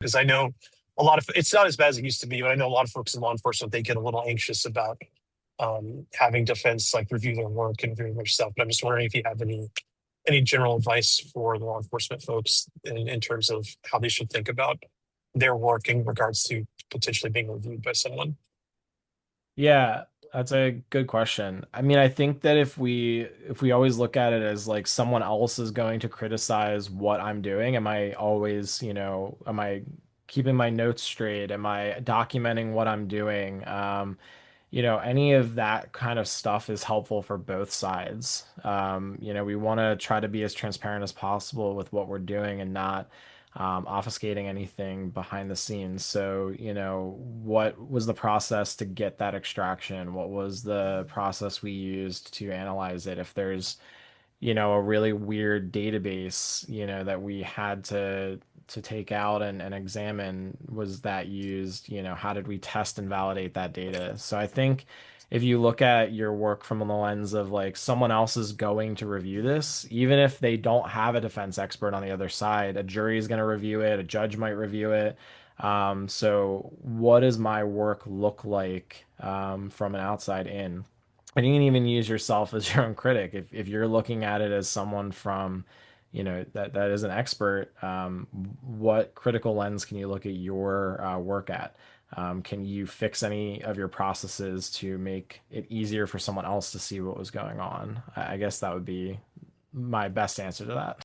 Because I know it's not as bad as it used to be, but I know a lot of folks in law enforcement, they get a little anxious about having defense like review their work and review their stuff. But I'm just wondering if you have any general advice for the law enforcement folks in terms of how they should think about their work in regards to potentially being reviewed by someone. Yeah, that's a good question. I mean, I think that if we always look at it as like someone else is going to criticize what I'm doing, am I always, am I keeping my notes straight? Am I documenting what I'm doing? Any of that kind of stuff is helpful for both sides. We want to try to be as transparent as possible with what we're doing and not obfuscating anything behind the scenes. So, what was the process to get that extraction? What was the process we used to analyze it? If there's a really weird database, that we had to take out and examine, was that used, how did we test and validate that data? So I think if you look at your work from the lens of like someone else is going to review this, even if they don't have a defense expert on the other side, a jury is going to review it, a judge might review it. So what does my work look like from an outside in? And you can even use yourself as your own critic. If you're looking at it as someone from, that is an expert, what critical lens can you look at your work at? Can you fix any of your processes to make it easier for someone else to see what was going on? I guess that would be my best answer to that.